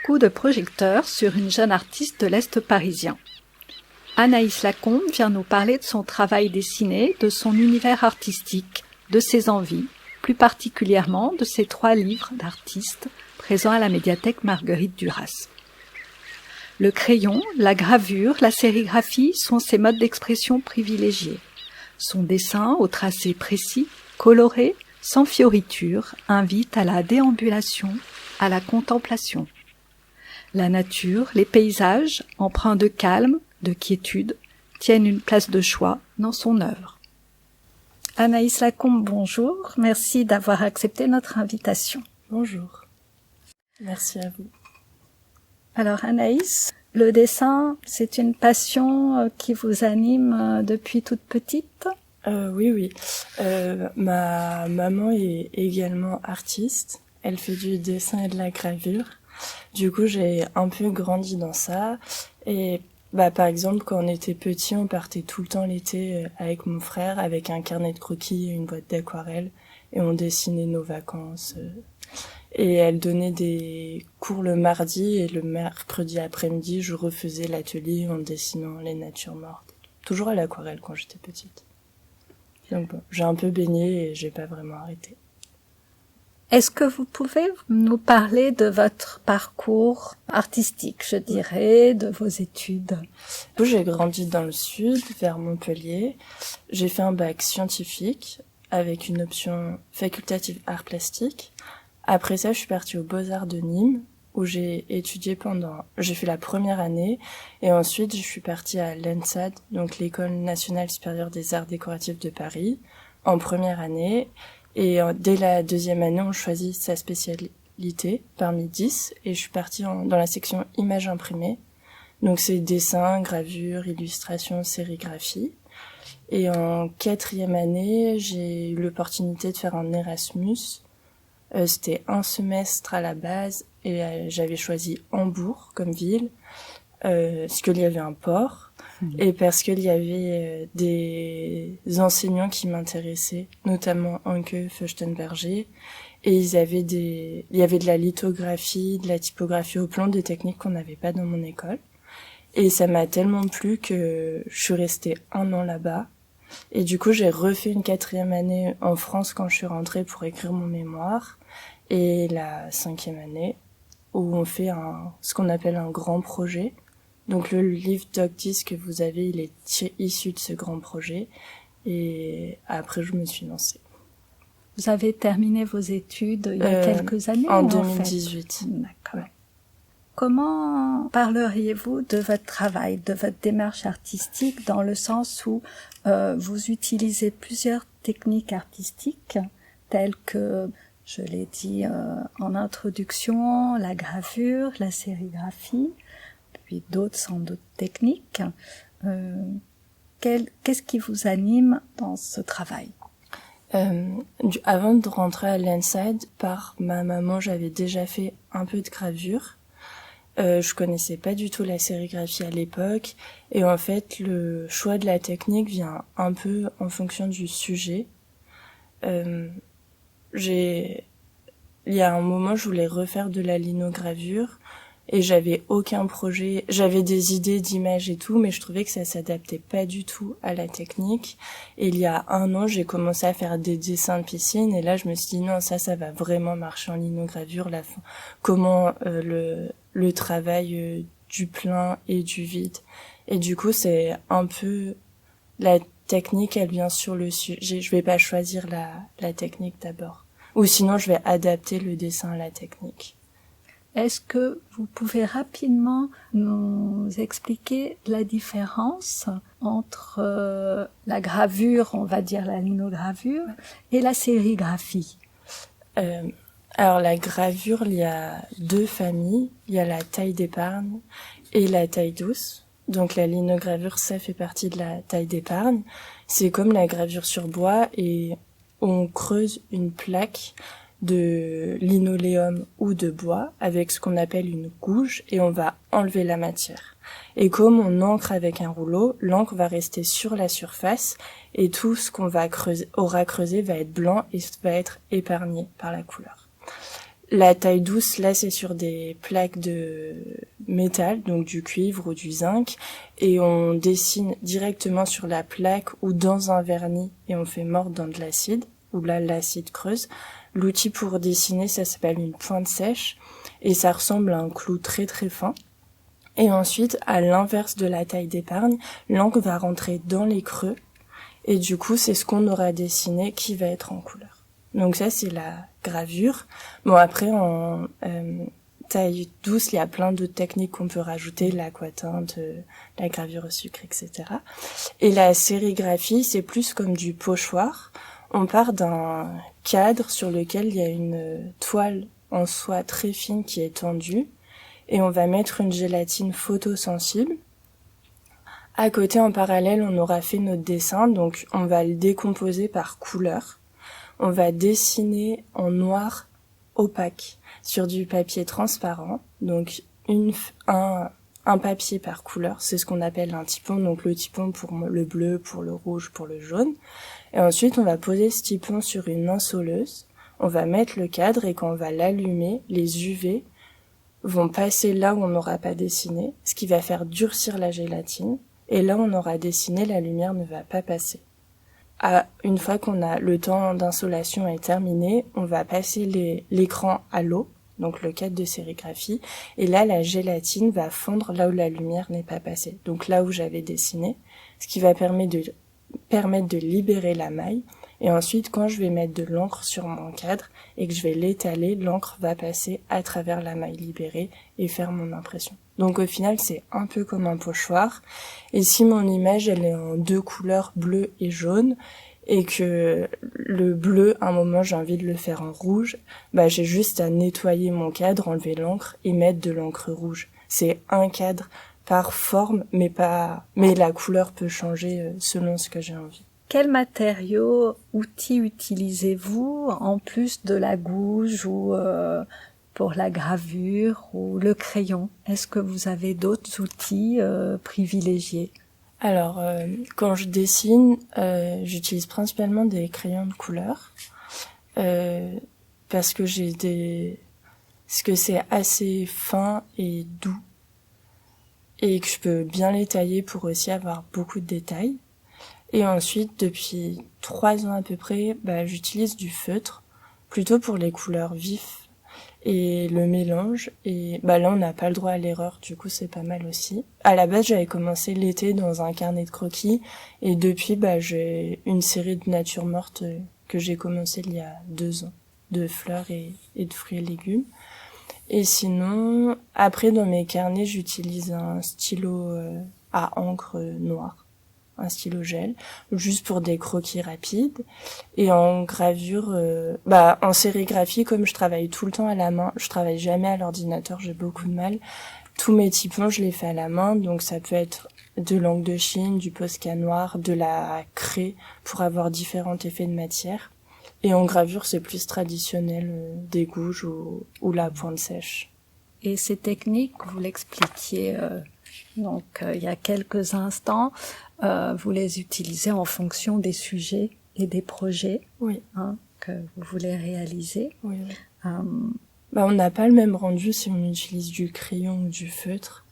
coup de projecteur sur une jeune artiste de l'Est parisien. Anaïs Lacombe vient nous parler de son travail dessiné, de son univers artistique, de ses envies, plus particulièrement de ses 3 livres d'artistes présents à la médiathèque Marguerite Duras. Le crayon, la gravure, la sérigraphie sont ses modes d'expression privilégiés. Son dessin, au tracé précis, coloré, sans fioriture, invite à la déambulation, à la contemplation. La nature, les paysages, empreints de calme, de quiétude, tiennent une place de choix dans son œuvre. Anaïs Lacombe, bonjour. Merci d'avoir accepté notre invitation. Bonjour. Merci à vous. Alors Anaïs, le dessin, c'est une passion qui vous anime depuis toute petite ? Oui. Ma maman est également artiste. Elle fait du dessin et de la gravure. Du coup, j'ai un peu grandi dans ça. Et par exemple, quand on était petit, on partait tout le temps l'été avec mon frère, avec un carnet de croquis et une boîte d'aquarelle, et on dessinait nos vacances. Et elle donnait des cours le mardi, et le mercredi après-midi, je refaisais l'atelier en dessinant les natures mortes. Toujours à l'aquarelle quand j'étais petite. Donc bon, j'ai un peu baigné et j'ai pas vraiment arrêté. Est-ce que vous pouvez nous parler de votre parcours artistique, je dirais, de vos études ? J'ai grandi dans le sud, vers Montpellier. J'ai fait un bac scientifique avec une option facultative art plastique. Après ça, je suis partie aux Beaux-Arts de Nîmes, où j'ai fait la première année, et ensuite je suis partie à l'ENSAD, donc l'École nationale supérieure des arts décoratifs de Paris, en première année, et dès la deuxième année, on choisit sa spécialité parmi 10, et je suis partie dans la section images imprimées, donc c'est dessin, gravure, illustration, sérigraphie. Et en quatrième année, j'ai eu l'opportunité de faire un Erasmus. C'était un semestre à la base, et j'avais choisi Hambourg comme ville, parce qu'il y avait un port, et parce qu'il y avait des enseignants qui m'intéressaient, notamment Anke Feuchtenberger, et il y avait de la lithographie, de la typographie au plomb, des techniques qu'on n'avait pas dans mon école. Et ça m'a tellement plu que je suis restée 1 an là-bas. Et du coup, j'ai refait une 4e année en France quand je suis rentrée pour écrire mon mémoire. Et la 5e année, où on fait ce qu'on appelle un grand projet. Donc le livre Doctis que vous avez, il est issu de ce grand projet. Et après, je me suis lancée. Vous avez terminé vos études il y a quelques années en 2018. En fait. D'accord. Ouais. Comment parleriez-vous de votre travail, de votre démarche artistique, dans le sens où vous utilisez plusieurs techniques artistiques, telles que, je l'ai dit en introduction, la gravure, la sérigraphie, puis d'autres sans doute techniques. Qu'est-ce qui vous anime dans ce travail ? Avant de rentrer à l'ENSAD, par ma maman, j'avais déjà fait un peu de gravure. Je connaissais pas du tout la sérigraphie à l'époque, et en fait le choix de la technique vient un peu en fonction du sujet. Il y a un moment, je voulais refaire de la linogravure, et j'avais aucun projet, j'avais des idées d'images et tout, mais je trouvais que ça s'adaptait pas du tout à la technique. Et il y a 1 an, j'ai commencé à faire des dessins de piscine, et là je me suis dit non, ça va vraiment marcher en linogravure, comment le travail du plein et du vide. Et du coup, c'est un peu la technique, elle vient sur le sujet. Je vais pas choisir la technique d'abord, ou sinon je vais adapter le dessin à la technique. Est-ce que vous pouvez rapidement nous expliquer la différence entre la gravure, on va dire la linogravure, et la sérigraphie ? Alors la gravure, il y a 2 familles. Il y a la taille d'épargne et la taille douce. Donc la linogravure, ça fait partie de la taille d'épargne. C'est comme la gravure sur bois, et on creuse une plaque de linoléum ou de bois avec ce qu'on appelle une gouge, et on va enlever la matière. Et comme on encre avec un rouleau, l'encre va rester sur la surface, et tout ce qu'on aura creusé va être blanc et va être épargné par la couleur. La taille douce, là, c'est sur des plaques de métal, donc du cuivre ou du zinc, et on dessine directement sur la plaque ou dans un vernis et on fait mordre dans de l'acide, où là, l'acide creuse. L'outil pour dessiner, ça s'appelle une pointe sèche et ça ressemble à un clou très très fin. Et ensuite, à l'inverse de la taille d'épargne, l'encre va rentrer dans les creux et du coup, c'est ce qu'on aura dessiné qui va être en couleur. Donc ça, c'est la gravure. Bon, après, en taille douce, il y a plein d'autres techniques qu'on peut rajouter, l'aquatinte, la gravure au sucre, etc. Et la sérigraphie, c'est plus comme du pochoir. On part d'un cadre sur lequel il y a une toile en soie très fine qui est tendue et on va mettre une gélatine photosensible. À côté, en parallèle, on aura fait notre dessin, donc on va le décomposer par couleur. On va dessiner en noir opaque sur du papier transparent, donc un papier par couleur, c'est ce qu'on appelle un typon, donc le typon pour le bleu, pour le rouge, pour le jaune. Et ensuite, on va poser ce typon sur une insoleuse, on va mettre le cadre et quand on va l'allumer, les UV vont passer là où on n'aura pas dessiné, ce qui va faire durcir la gélatine, et là où on aura dessiné, la lumière ne va pas passer. Une fois qu'on a le temps d'insolation est terminé, on va passer l'écran à l'eau, donc le cadre de sérigraphie, et là la gélatine va fondre là où la lumière n'est pas passée, donc là où j'avais dessiné, ce qui va permettre de libérer la maille, et ensuite quand je vais mettre de l'encre sur mon cadre et que je vais l'étaler, l'encre va passer à travers la maille libérée et faire mon impression. Donc au final c'est un peu comme un pochoir, et si mon image elle est en deux couleurs bleu et jaune, et que le bleu, à un moment j'ai envie de le faire en rouge, bah j'ai juste à nettoyer mon cadre, enlever l'encre et mettre de l'encre rouge. C'est un cadre par forme, mais la couleur peut changer selon ce que j'ai envie. Quels matériaux, outils utilisez-vous en plus de la gouge ou pour la gravure ou le crayon? Est-ce que vous avez d'autres outils privilégiés? Alors, quand je dessine, j'utilise principalement des crayons de couleur parce que c'est assez fin et doux et que je peux bien les tailler pour aussi avoir beaucoup de détails. Et ensuite, depuis 3 ans à peu près, j'utilise du feutre, plutôt pour les couleurs vives et le mélange. Et là, on n'a pas le droit à l'erreur, du coup, c'est pas mal aussi. À la base, j'avais commencé l'été dans un carnet de croquis, et depuis, j'ai une série de natures mortes que j'ai commencé il y a 2 ans, de fleurs et de fruits et légumes. Et sinon, après, dans mes carnets, j'utilise un stylo à encre noire. Un stylo gel, juste pour des croquis rapides. Et en gravure, en sérigraphie, comme je travaille tout le temps à la main, je travaille jamais à l'ordinateur, j'ai beaucoup de mal. Tous mes typons, je les fais à la main, donc ça peut être de l'encre de Chine, du Posca noir, de la craie, pour avoir différents effets de matière. Et en gravure, c'est plus traditionnel, des gouges ou la pointe sèche. Et ces techniques, vous l'expliquiez il y a quelques instants, vous les utilisez en fonction des sujets et des projets que vous voulez réaliser. Oui. On n'a pas le même rendu si on utilise du crayon ou du feutre.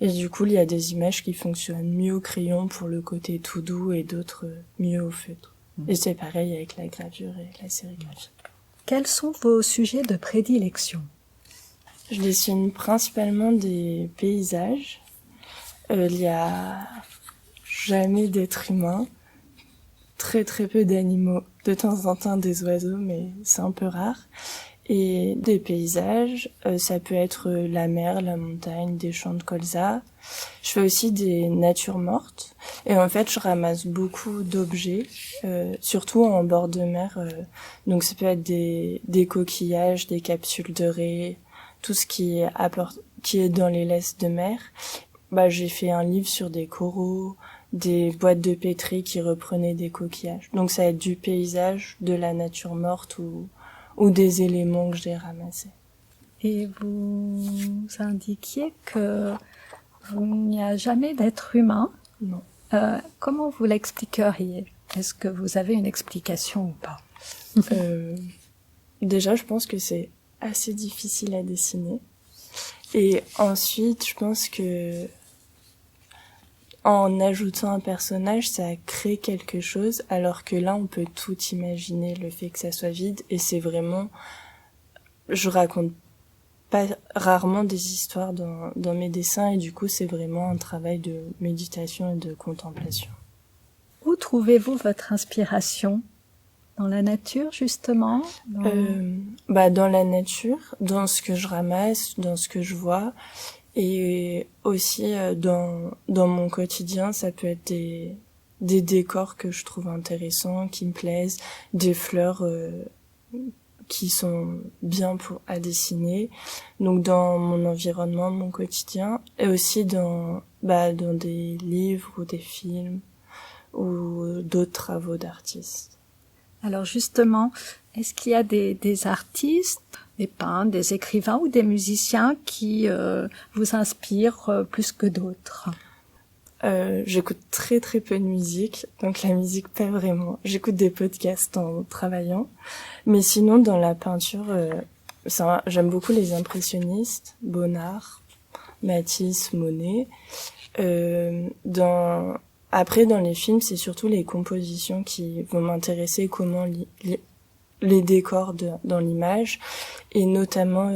Et du coup, il y a des images qui fonctionnent mieux au crayon pour le côté tout doux et d'autres mieux au feutre. Et c'est pareil avec la gravure et la sérigraphie. Quels sont vos sujets de prédilection? Je dessine principalement des paysages. Il y a jamais d'êtres humains, très très peu d'animaux, de temps en temps des oiseaux, mais c'est un peu rare. Et des paysages, ça peut être la mer, la montagne, des champs de colza. Je fais aussi des natures mortes. Et en fait, je ramasse beaucoup d'objets, surtout en bord de mer. Donc ça peut être des coquillages, des capsules de raies, tout ce qui est dans les laisses de mer. J'ai fait un livre sur des coraux, des boîtes de pétri qui reprenaient des coquillages. Donc ça va être du paysage, de la nature morte ou des éléments que j'ai ramassés. Et vous indiquiez que il n'y a jamais d'être humain. Non. Comment vous l'expliqueriez? Est-ce que vous avez une explication ou pas? Déjà, je pense que c'est assez difficile à dessiner. Et ensuite, je pense que en ajoutant un personnage, ça crée quelque chose, alors que là, on peut tout imaginer, le fait que ça soit vide, et c'est vraiment... Je raconte pas rarement des histoires dans mes dessins, et du coup, c'est vraiment un travail de méditation et de contemplation. Où trouvez-vous votre inspiration? Dans la nature, justement? Dans la nature, dans ce que je ramasse, dans ce que je vois, et aussi dans mon quotidien, ça peut être des décors que je trouve intéressants, qui me plaisent, des fleurs qui sont bien à dessiner. Donc dans mon environnement, mon quotidien, et aussi dans des livres ou des films ou d'autres travaux d'artistes. Alors justement, est-ce qu'il y a des artistes, des peintres, des écrivains ou des musiciens qui vous inspirent plus que d'autres? J'écoute très très peu de musique, donc la musique pas vraiment. J'écoute des podcasts en travaillant, mais sinon dans la peinture, j'aime beaucoup les impressionnistes, Bonnard, Matisse, Monet. Après, dans les films, c'est surtout les compositions qui vont m'intéresser, comment les décors dans l'image, et notamment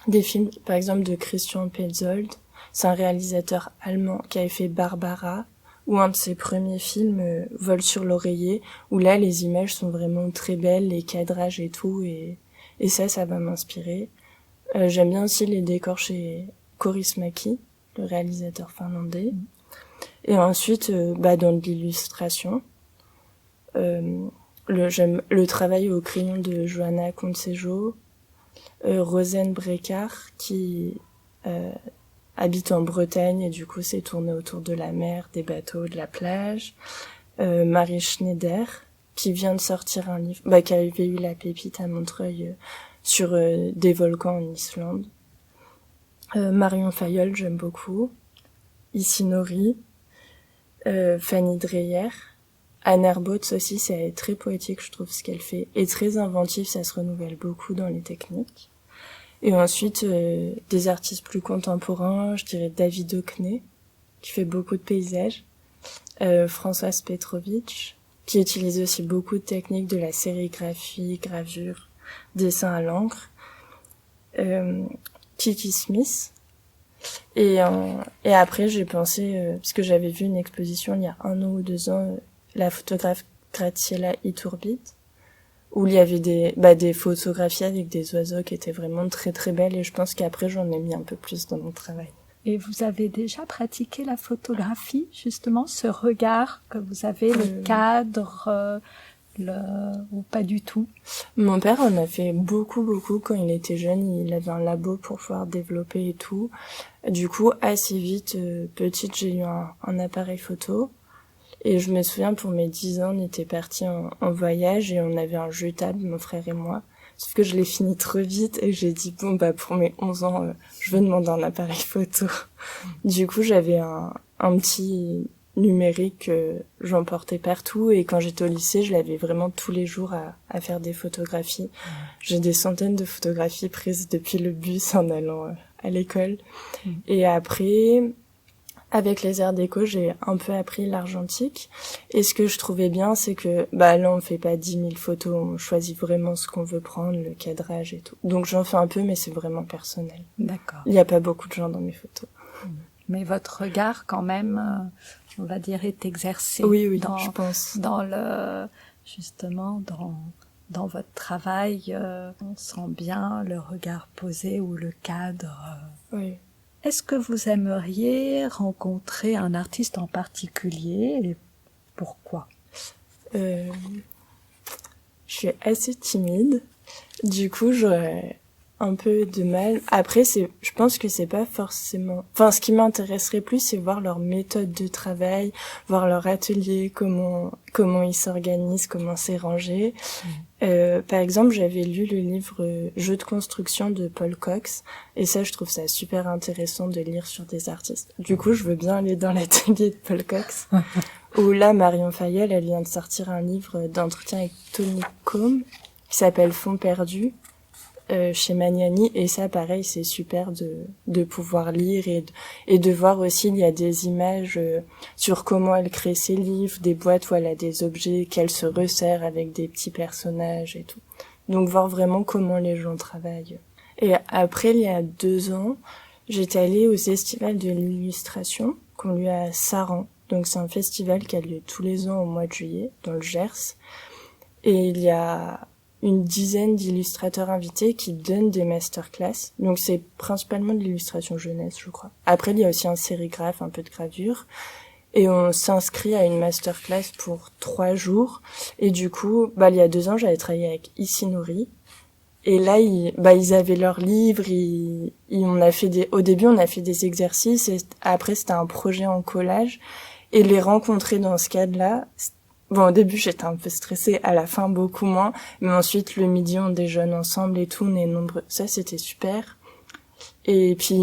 des films, par exemple, de Christian Petzold. C'est un réalisateur allemand qui avait fait Barbara, ou un de ses premiers films, Vol sur l'oreiller, où là, les images sont vraiment très belles, les cadrages et tout, et ça va m'inspirer. J'aime bien aussi les décors chez Kaurismäki, le réalisateur finlandais. Et ensuite, dans l'illustration, j'aime le travail au crayon de Johanna Kontsejo, Rosen Brekar, qui habite en Bretagne et du coup s'est tournée autour de la mer, des bateaux, de la plage. Marie Schneider, qui vient de sortir un livre, qui avait eu la pépite à Montreuil sur des volcans en Islande. Marion Fayolle, j'aime beaucoup. Isinori. Fanny Dreyer. Anne Herbautz aussi, c'est très poétique, je trouve, ce qu'elle fait. Et très inventif, ça se renouvelle beaucoup dans les techniques. Et ensuite, des artistes plus contemporains, je dirais David Hockney, qui fait beaucoup de paysages. Françoise Petrovitch, qui utilise aussi beaucoup de techniques de la sérigraphie, gravure, dessin à l'encre. Kiki Smith. Et après, j'ai pensé, parce que j'avais vu une exposition il y a 1 an ou 2 ans, la photographe Graziella Iturbide, où il y avait des photographies avec des oiseaux qui étaient vraiment très très belles, et je pense qu'après j'en ai mis un peu plus dans mon travail. Et vous avez déjà pratiqué la photographie, justement, ce regard que vous avez, le cadre, ou pas du tout? Mon père en a fait beaucoup quand il était jeune, il avait un labo pour pouvoir développer et tout. Du coup, assez vite, petite, j'ai eu un appareil photo. Et je me souviens, pour mes 10 ans, on était partis en voyage et on avait un jetable, mon frère et moi. Sauf que je l'ai fini trop vite et j'ai dit, pour mes 11 ans, je veux demander un appareil photo. Du coup, j'avais un petit numérique que j'emportais partout, et quand j'étais au lycée, je l'avais vraiment tous les jours à faire des photographies. J'ai des centaines de photographies prises depuis le bus en allant à l'école. Et après, avec les arts déco, j'ai un peu appris l'argentique. Et ce que je trouvais bien, c'est que là, on fait pas 10 000 photos, on choisit vraiment ce qu'on veut prendre, le cadrage et tout. Donc j'en fais un peu, mais c'est vraiment personnel. D'accord. Il y a pas beaucoup de gens dans mes photos. Mais votre regard, quand même, on va dire, est exercé. Oui, je pense. Justement, dans votre travail, on sent bien le regard posé ou le cadre. Oui. Est-ce que vous aimeriez rencontrer un artiste en particulier, et pourquoi? Je suis assez timide. Du coup, j'aurais un peu de mal. Après, je pense que c'est pas forcément... Enfin, ce qui m'intéresserait plus, c'est voir leur méthode de travail, voir leur atelier, comment ils s'organisent, comment c'est rangé. Par exemple, j'avais lu le livre Jeux de construction de Paul Cox, et ça, je trouve ça super intéressant de lire sur des artistes. Du coup, je veux bien aller dans l'atelier de Paul Cox. Où là, Marion Fayolle, elle vient de sortir un livre d'entretien avec Tony Combe, qui s'appelle Fonds perdus. chez Magnani, et ça pareil c'est super de pouvoir lire et de voir aussi il y a des images sur comment elle crée ses livres, des boîtes où elle a des objets qu'elle se resserre avec des petits personnages et tout. Donc voir vraiment comment les gens travaillent. Et après, il y a 2 ans, j'étais allée au Festival de l'illustration qu'on lui a à Saran. Donc c'est un festival qui a lieu tous les ans au mois de juillet dans le Gers. Et il y a une dizaine d'illustrateurs invités qui donnent des masterclass. Donc c'est principalement de l'illustration jeunesse, je crois. Après, il y a aussi un sérigraphe, un peu de gravure. Et on s'inscrit à une masterclass pour 3 jours. Et du coup, il y a 2 ans, j'avais travaillé avec Isinori. Et là, ils avaient leurs livres, au début, on a fait des exercices, et après, c'était un projet en collage. Et les rencontrer dans ce cadre-là, au début, j'étais un peu stressée, à la fin, beaucoup moins. Mais ensuite, le midi, on déjeune ensemble et tout, on est nombreux. Ça, c'était super. Et puis,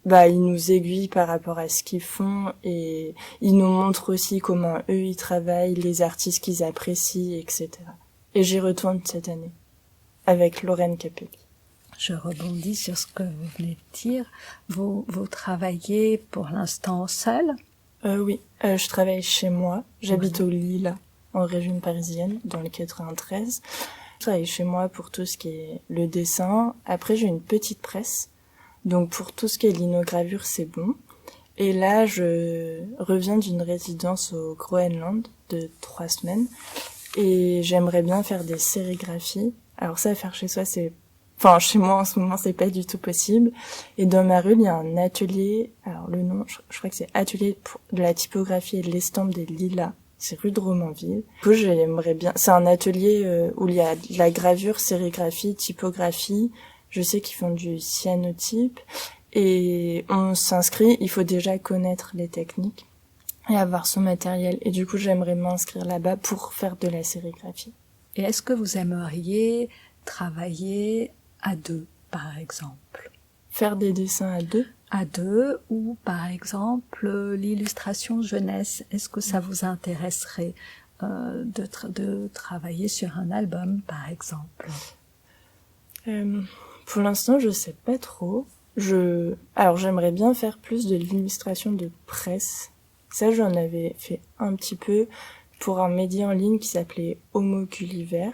ils nous aiguillent par rapport à ce qu'ils font, et ils nous montrent aussi comment eux, ils travaillent, les artistes qu'ils apprécient, etc. Et j'y retourne cette année, avec Lorraine Capelli. Je rebondis sur ce que vous venez de dire. Vous travaillez pour l'instant seul? Oui, je travaille chez moi. J'habite au Lilas, en région parisienne, dans le 93. Je travaille chez moi pour tout ce qui est le dessin. Après, j'ai une petite presse. Donc, pour tout ce qui est linogravure, c'est bon. Et là, je reviens d'une résidence au Groenland de 3 semaines. Et j'aimerais bien faire des sérigraphies. Alors ça, faire chez soi, chez moi en ce moment, c'est pas du tout possible. Et dans ma rue, il y a un atelier, alors le nom, je crois que c'est Atelier de la typographie et de l'estampe des Lilas. C'est rue de Romainville. Du coup, j'aimerais bien, c'est un atelier où il y a de la gravure, sérigraphie, typographie. Je sais qu'ils font du cyanotype. Et on s'inscrit, il faut déjà connaître les techniques et avoir son matériel. Et du coup, j'aimerais m'inscrire là-bas pour faire de la sérigraphie. Et est-ce que vous aimeriez travailler à 2, par exemple? Faire des dessins à 2? À 2, ou par exemple l'illustration jeunesse. Est-ce que ça vous intéresserait de travailler sur un album, par exemple? Pour l'instant, je sais pas trop. Alors j'aimerais bien faire plus de l'illustration de presse. Ça, j'en avais fait un petit peu pour un média en ligne qui s'appelait Homoculiver,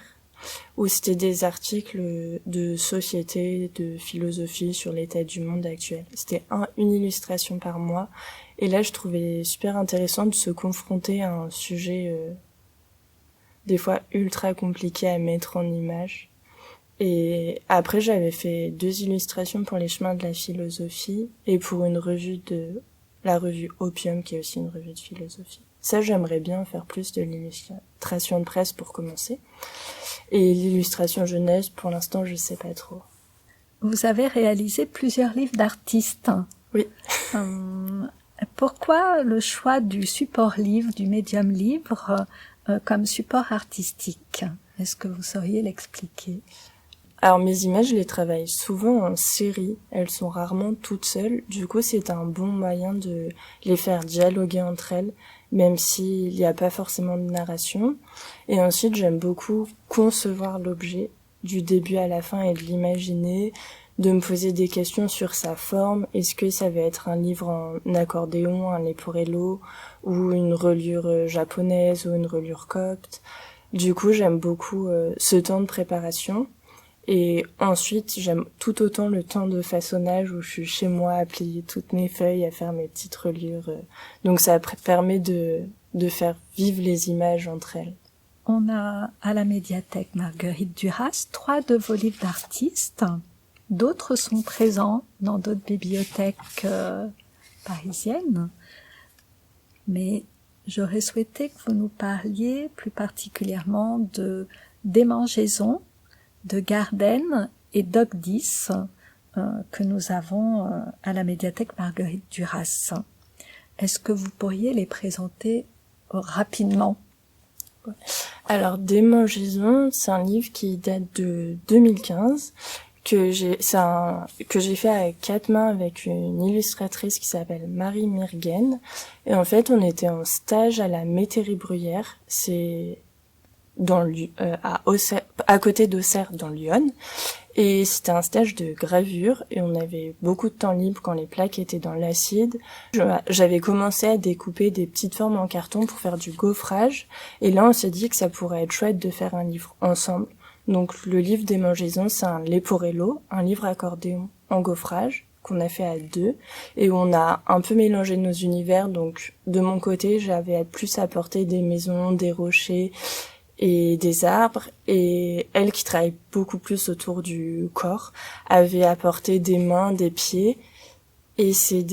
où c'était des articles de société, de philosophie sur l'état du monde actuel. C'était une illustration par mois. Et là, je trouvais super intéressant de se confronter à un sujet des fois ultra compliqué à mettre en image. Et après, j'avais fait 2 illustrations pour les chemins de la philosophie et pour une revue la revue Opium, qui est aussi une revue de philosophie. Ça, j'aimerais bien faire plus de l'illustration de presse pour commencer. Et l'illustration jeunesse, pour l'instant, je sais pas trop. Vous avez réalisé plusieurs livres d'artistes. Oui. Pourquoi le choix du support livre, du médium livre, comme support artistique? Est-ce que vous sauriez l'expliquer? Alors mes images, je les travaille souvent en série. Elles sont rarement toutes seules. Du coup, c'est un bon moyen de les faire dialoguer entre elles, même s'il n'y a pas forcément de narration. Et ensuite, j'aime beaucoup concevoir l'objet du début à la fin et de l'imaginer, de me poser des questions sur sa forme. Est-ce que ça va être un livre en accordéon, un leporello, ou une reliure japonaise, ou une reliure copte? Du coup, j'aime beaucoup ce temps de préparation. Et ensuite, j'aime tout autant le temps de façonnage où je suis chez moi à plier toutes mes feuilles, à faire mes petites reliures. Donc ça permet de faire vivre les images entre elles. On a à la médiathèque Marguerite Duras 3 de vos livres d'artistes. D'autres sont présents dans d'autres bibliothèques parisiennes. Mais j'aurais souhaité que vous nous parliez plus particulièrement de Démangeaison, de Garden et Doc 10 que nous avons à la médiathèque Marguerite Duras. Est-ce que vous pourriez les présenter rapidement? Alors, Démangeaison, c'est un livre qui date de 2015 que j'ai fait à 4 mains avec une illustratrice qui s'appelle Marie Mirgen. Et en fait, on était en stage à la Métairie Bruyère. C'est à côté d'Auxerre, dans l'Yonne. Et c'était un stage de gravure et on avait beaucoup de temps libre quand les plaques étaient dans l'acide. J'avais commencé à découper des petites formes en carton pour faire du gaufrage. Et là, on s'est dit que ça pourrait être chouette de faire un livre ensemble. Donc, le livre des Mangeaisons, c'est un Leporello, un livre accordéon en gaufrage qu'on a fait à 2 et où on a un peu mélangé nos univers. Donc, de mon côté, j'avais plus apporté des maisons, des rochers et des arbres, et elle, qui travaille beaucoup plus autour du corps, avait apporté des mains, des pieds, et c'est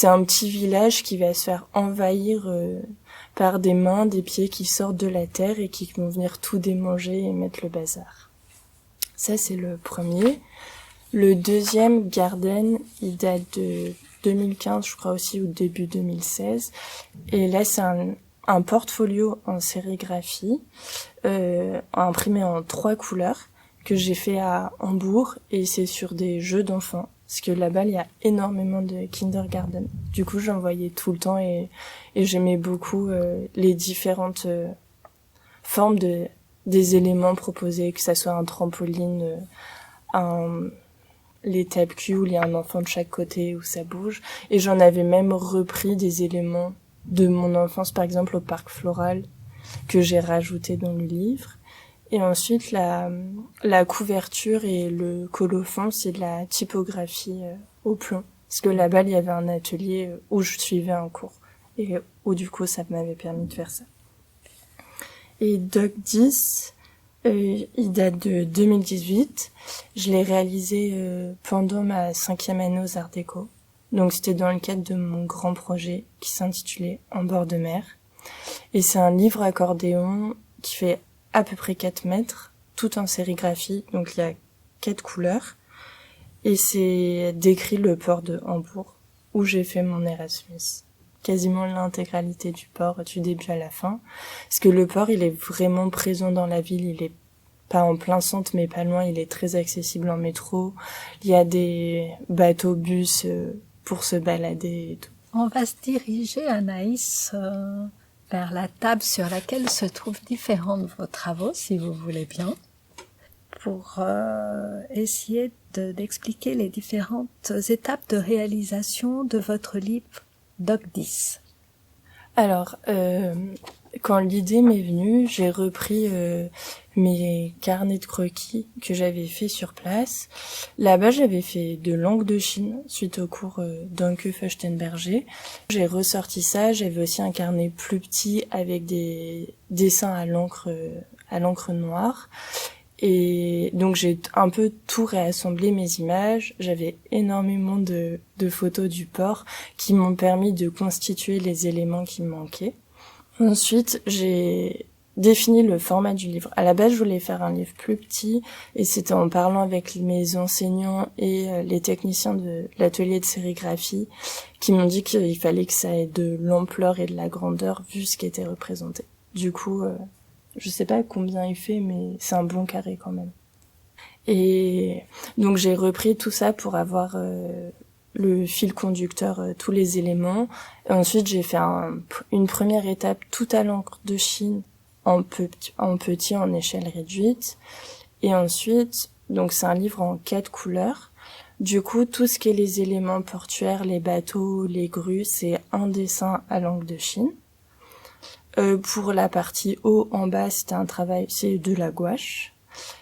un petit village qui va se faire envahir par des mains, des pieds qui sortent de la terre et qui vont venir tout démanger et mettre le bazar. Ça, c'est le premier. Le deuxième, Garden, il date de 2015, je crois aussi, ou début 2016, et là, c'est un portfolio en sérigraphie imprimé en 3 couleurs que j'ai fait à Hambourg, et c'est sur des jeux d'enfants parce que là-bas il y a énormément de kindergarten. Du coup j'en voyais tout le temps et j'aimais beaucoup les différentes formes des éléments proposés, que ça soit un trampoline, les tape cues où il y a un enfant de chaque côté où ça bouge, et j'en avais même repris des éléments de mon enfance, par exemple au parc floral, que j'ai rajouté dans le livre. Et ensuite, la couverture et le colophon, c'est de la typographie au plomb. Parce que là-bas, il y avait un atelier où je suivais un cours. Et où du coup, ça m'avait permis de faire ça. Et Doc 10, il date de 2018. Je l'ai réalisé pendant ma 5e année aux Arts Déco. Donc c'était dans le cadre de mon grand projet qui s'intitulait En bord de mer. Et c'est un livre accordéon qui fait à peu près 4 mètres, tout en sérigraphie, donc il y a 4 couleurs. Et c'est décrit le port de Hambourg, où j'ai fait mon Erasmus. Quasiment l'intégralité du port, du début à la fin. Parce que le port, il est vraiment présent dans la ville, il est pas en plein centre, mais pas loin, il est très accessible en métro. Il y a des bateaux, bus pour se balader et tout. On va se diriger, Anaïs, vers la table sur laquelle se trouvent différents de vos travaux, si vous voulez bien, pour essayer d'expliquer les différentes étapes de réalisation de votre livre Doc 10. Alors, quand l'idée m'est venue, j'ai repris mes carnets de croquis que j'avais fait sur place. Là-bas, j'avais fait de l'encre de Chine suite au cours d'Anke Feuchtenberger. J'ai ressorti ça. J'avais aussi un carnet plus petit avec des dessins à l'encre noire. Et donc j'ai un peu tout réassemblé, mes images. J'avais énormément de photos du port qui m'ont permis de constituer les éléments qui me manquaient. Ensuite, j'ai défini le format du livre. À la base, je voulais faire un livre plus petit, et c'était en parlant avec mes enseignants et les techniciens de l'atelier de sérigraphie qui m'ont dit qu'il fallait que ça ait de l'ampleur et de la grandeur vu ce qui était représenté. Du coup, je sais pas combien il fait, mais c'est un bon carré quand même. Et donc j'ai repris tout ça pour avoir le fil conducteur, tous les éléments. Et ensuite j'ai fait une première étape tout à l'encre de Chine en petit, en échelle réduite. Et ensuite, donc c'est un livre en 4 couleurs. Du coup, tout ce qui est les éléments portuaires, les bateaux, les grues, c'est un dessin à l'encre de Chine. Pour la partie haut, en bas, c'est de la gouache.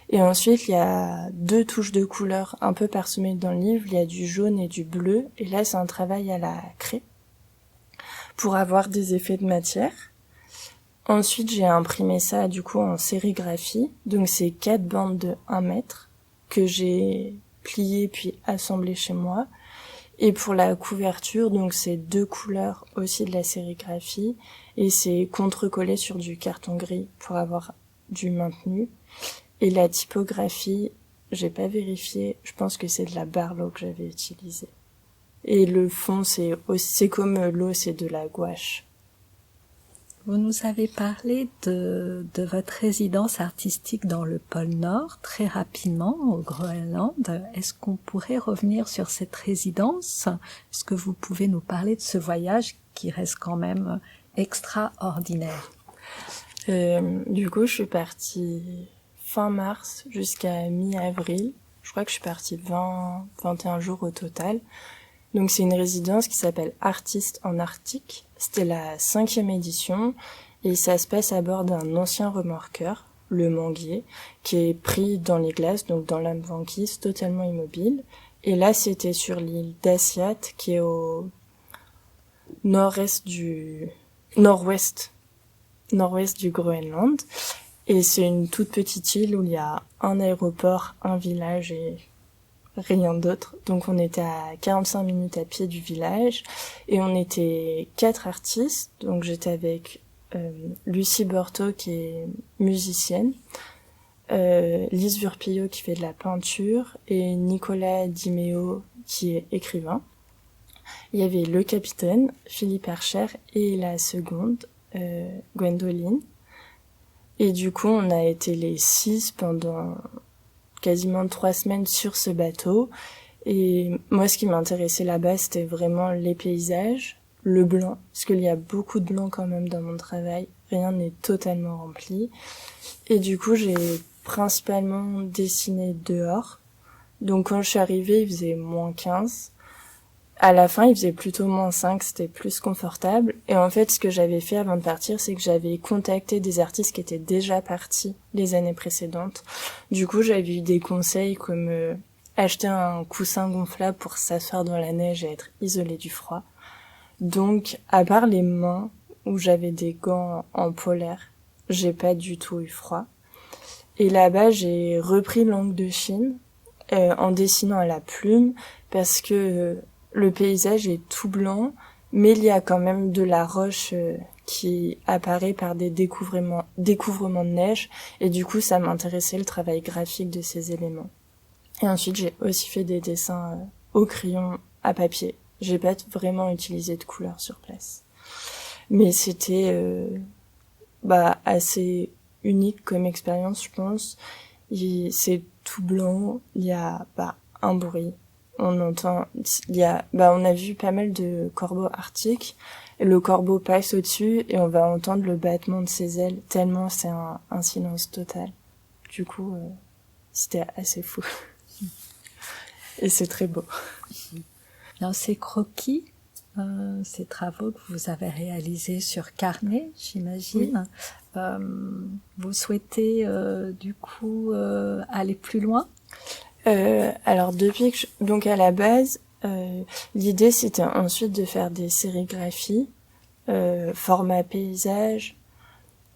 Et ensuite, il y a 2 touches de couleurs un peu parsemées dans le livre. Il y a du jaune et du bleu. Et là, c'est un travail à la craie pour avoir des effets de matière. Ensuite, j'ai imprimé ça, du coup, en sérigraphie. Donc, c'est 4 bandes de 1 mètre que j'ai pliées puis assemblées chez moi. Et pour la couverture, donc c'est 2 couleurs aussi de la sérigraphie, et c'est contre-collé sur du carton gris pour avoir du maintenu. Et la typographie, j'ai pas vérifié, je pense que c'est de la Barlow que j'avais utilisée. Et le fond, c'est comme l'eau, c'est de la gouache. Vous nous avez parlé de votre résidence artistique dans le pôle Nord, très rapidement, au Groenland. Est-ce qu'on pourrait revenir sur cette résidence? Est-ce que vous pouvez nous parler de ce voyage qui reste quand même extraordinaire? Du coup, je suis partie fin mars jusqu'à mi-avril. Je crois que je suis partie 21 jours au total. Donc c'est une résidence qui s'appelle Artistes en Arctique. C'était la 5e édition et ça se passe à bord d'un ancien remorqueur, le Manguier, qui est pris dans les glaces, donc dans la banquise, totalement immobile. Et là, c'était sur l'île d'Asiat, qui est au nord-ouest du Groenland. Et c'est une toute petite île où il y a un aéroport, un village et rien d'autre. Donc on était à 45 minutes à pied du village et on était 4 artistes. Donc j'étais avec Lucie Borto qui est musicienne, Lise Vurpillo qui fait de la peinture et Nicolas Dimeo qui est écrivain. Il y avait le capitaine, Philippe Archer, et la seconde, Gwendoline. Et du coup, on a été les 6 pendant quasiment 3 semaines sur ce bateau. Et moi, ce qui m'intéressait là-bas, c'était vraiment les paysages, le blanc, parce qu'il y a beaucoup de blanc quand même dans mon travail. Rien n'est totalement rempli. Et du coup, j'ai principalement dessiné dehors. Donc quand je suis arrivée, il faisait -15. À la fin, il faisait plutôt -5, c'était plus confortable. Et en fait, ce que j'avais fait avant de partir, c'est que j'avais contacté des artistes qui étaient déjà partis les années précédentes. Du coup, j'avais eu des conseils comme acheter un coussin gonflable pour s'asseoir dans la neige et être isolé du froid. Donc, à part les mains, où j'avais des gants en polaire, j'ai pas du tout eu froid. Et là-bas, j'ai repris l'angle de Chine en dessinant à la plume parce que le paysage est tout blanc, mais il y a quand même de la roche qui apparaît par des découvrements de neige, et du coup ça m'intéressait le travail graphique de ces éléments. Et ensuite j'ai aussi fait des dessins au crayon à papier. J'ai pas vraiment utilisé de couleurs sur place. Mais c'était assez unique comme expérience, je pense. C'est tout blanc, il y a un bruit. On a vu pas mal de corbeaux arctiques. Et le corbeau passe au-dessus et on va entendre le battement de ses ailes tellement c'est un silence total. Du coup, c'était assez fou. Et c'est très beau. Bien, ces croquis, ces travaux que vous avez réalisés sur carnet, j'imagine, oui. Vous souhaitez du coup aller plus loin ? Alors depuis que donc à la base, l'idée c'était ensuite de faire des sérigraphies, format paysage,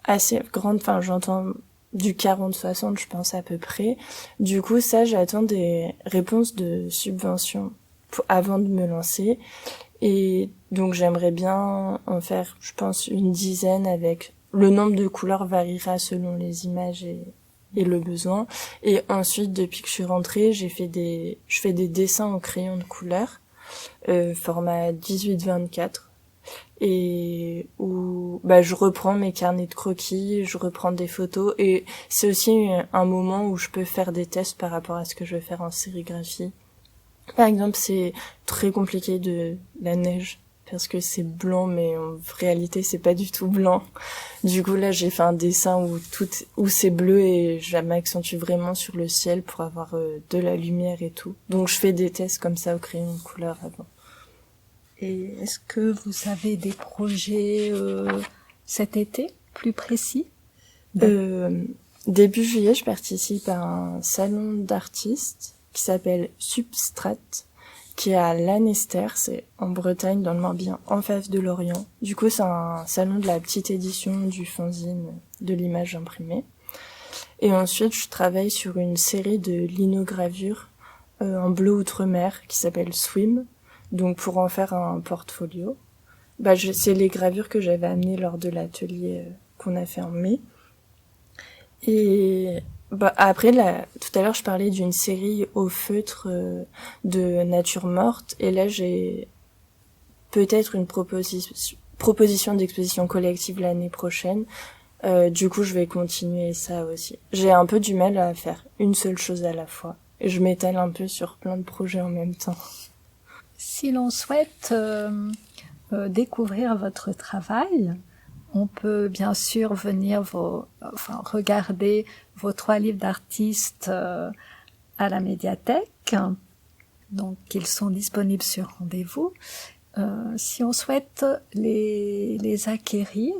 assez grande, enfin j'entends du 40-60 je pense à peu près. Du coup ça j'attends des réponses de subventions avant de me lancer. Et donc j'aimerais bien en faire, je pense, une dizaine avec... Le nombre de couleurs variera selon les images et le besoin. Et ensuite, depuis que je suis rentrée, je fais des dessins au crayon de couleur, format 18-24, et où je reprends mes carnets de croquis, je reprends des photos, et c'est aussi un moment où je peux faire des tests par rapport à ce que je vais faire en sérigraphie. Par exemple, c'est très compliqué de la neige, parce que c'est blanc, mais en réalité, c'est pas du tout blanc. Du coup, là, j'ai fait un dessin où c'est bleu et je m'accentue vraiment sur le ciel pour avoir de la lumière et tout. Donc, je fais des tests comme ça au crayon de couleur avant. Et est-ce que vous avez des projets cet été, plus précis ? Début juillet, je participe à un salon d'artistes qui s'appelle Substrate, qui est à Lanester, c'est en Bretagne, dans le Morbihan, en face de Lorient. Du coup, c'est un salon de la petite édition du fanzine de l'image imprimée. Et ensuite, je travaille sur une série de linogravures en bleu outre-mer qui s'appelle Swim, donc pour en faire un portfolio. C'est les gravures que j'avais amenées lors de l'atelier qu'on a fait en mai. Et après, tout à l'heure, je parlais d'une série au feutre de nature morte. Et là, j'ai peut-être une proposition d'exposition collective l'année prochaine. Du coup, je vais continuer ça aussi. J'ai un peu du mal à faire une seule chose à la fois. Et je m'étale un peu sur plein de projets en même temps. Si l'on souhaite découvrir votre travail, On peut bien sûr venir regarder vos 3 livres d'artistes à la médiathèque. Donc, ils sont disponibles sur rendez-vous. Si on souhaite les acquérir,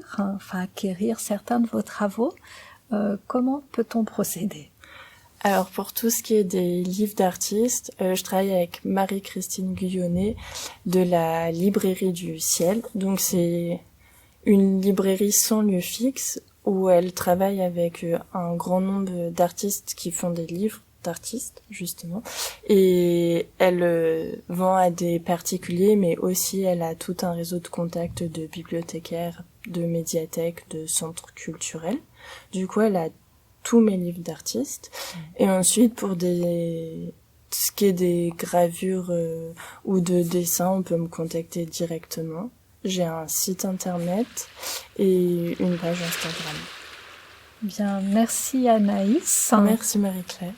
acquérir certains de vos travaux, comment peut-on procéder? Alors, pour tout ce qui est des livres d'artistes, je travaille avec Marie-Christine Guyonnet de la Librairie du Ciel. Donc, c'est une librairie sans lieu fixe où elle travaille avec un grand nombre d'artistes qui font des livres d'artistes, justement. Et elle vend à des particuliers, mais aussi elle a tout un réseau de contacts de bibliothécaires, de médiathèques, de centres culturels. Du coup, elle a tous mes livres d'artistes. Et ensuite, pour ce qui est des gravures ou de dessins, on peut me contacter directement. J'ai un site internet et une page Instagram. Bien, merci Anaïs. Merci Marie-Claire.